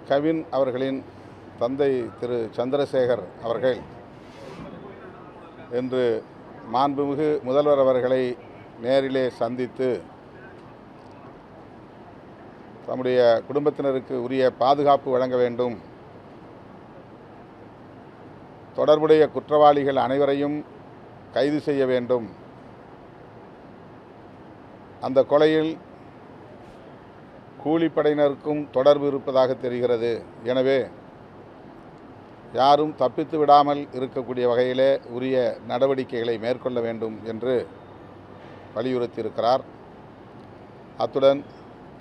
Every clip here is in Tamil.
கவின் அவர்களின் தந்தை திரு சந்திரசேகர் அவர்கள் இன்று மாண்புமிகு முதல்வர் அவர்களை நேரிலே சந்தித்து தம்முடைய குடும்பத்தினருக்கு உரிய பாதுகாப்பு வழங்க வேண்டும், தொடர்புடைய குற்றவாளிகள் அனைவரையும் கைது செய்ய வேண்டும், அந்த கொலையில் கூலிப்படையினருக்கும் தொடர்பு இருப்பதாக தெரிகிறது, எனவே யாரும் தப்பித்து விடாமல் இருக்கக்கூடிய வகையிலே உரிய நடவடிக்கைகளை மேற்கொள்ள வேண்டும் என்று வலியுறுத்தியிருக்கிறார். அத்துடன்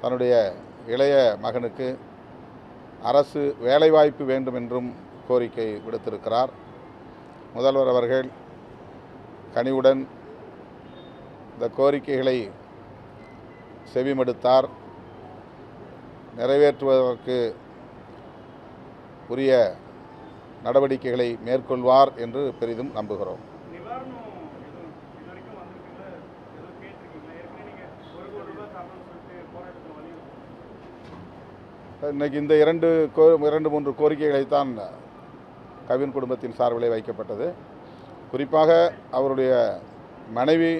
தன்னுடைய இளைய மகனுக்கு அரசு வேலைவாய்ப்பு வேண்டும் என்றும் கோரிக்கை விடுத்திருக்கிறார். முதல்வர் அவர்கள் கனிவுடன் இந்த கோரிக்கைகளை செவிமடுத்தார், நிறைவேற்றுவதற்கு உரிய நடவடிக்கைகளை மேற்கொள்வார் என்று பெரிதும் நம்புகிறோம். இன்றைக்கு இந்த இரண்டு மூன்று கோரிக்கைகளைத்தான் கவின் குடும்பத்தின் சார்பிலே வைக்கப்பட்டது. குறிப்பாக அவருடைய மனைவி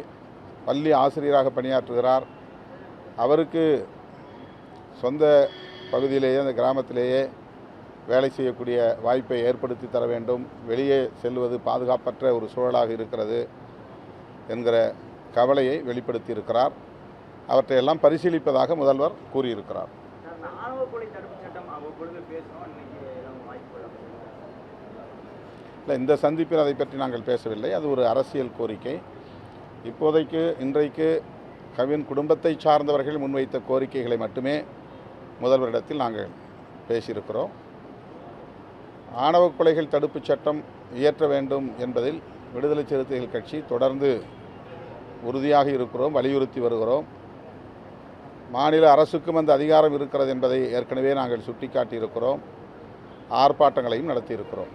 பள்ளி ஆசிரியராக பணியாற்றுகிறார். அவருக்கு சொந்த பகுதியிலேயே, அந்த கிராமத்திலேயே வேலை செய்யக்கூடிய வாய்ப்பை ஏற்படுத்தி தர வேண்டும், வெளியே செல்வது பாதுகாப்பற்ற ஒரு சூழலாக இருக்கிறது என்கிற கவலையை வெளிப்படுத்தியிருக்கிறார். அவற்றையெல்லாம் பரிசீலிப்பதாக முதல்வர் கூறியிருக்கிறார். இல்லை, இந்த சந்திப்பில் அதை பற்றி நாங்கள் பேசவில்லை. அது ஒரு அரசியல் கோரிக்கை. இப்போதைக்கு இன்றைக்கு கவின் குடும்பத்தை சார்ந்தவர்கள் முன்வைத்த கோரிக்கைகளை மட்டுமே முதல்வரிடத்தில் நாங்கள் பேசியிருக்கிறோம். ஆணவ கொலைகள் தடுப்புச் சட்டம் இயற்ற வேண்டும் என்பதில் விடுதலை சிறுத்தைகள் கட்சி தொடர்ந்து உறுதியாக இருக்கிறோம், வலியுறுத்தி வருகிறோம். மாநில அரசுக்கும் அந்த அதிகாரம் இருக்கிறது என்பதை ஏற்கனவே நாங்கள் சுட்டிக்காட்டியிருக்கிறோம். ஆர்ப்பாட்டங்களையும் நடத்தியிருக்கிறோம்.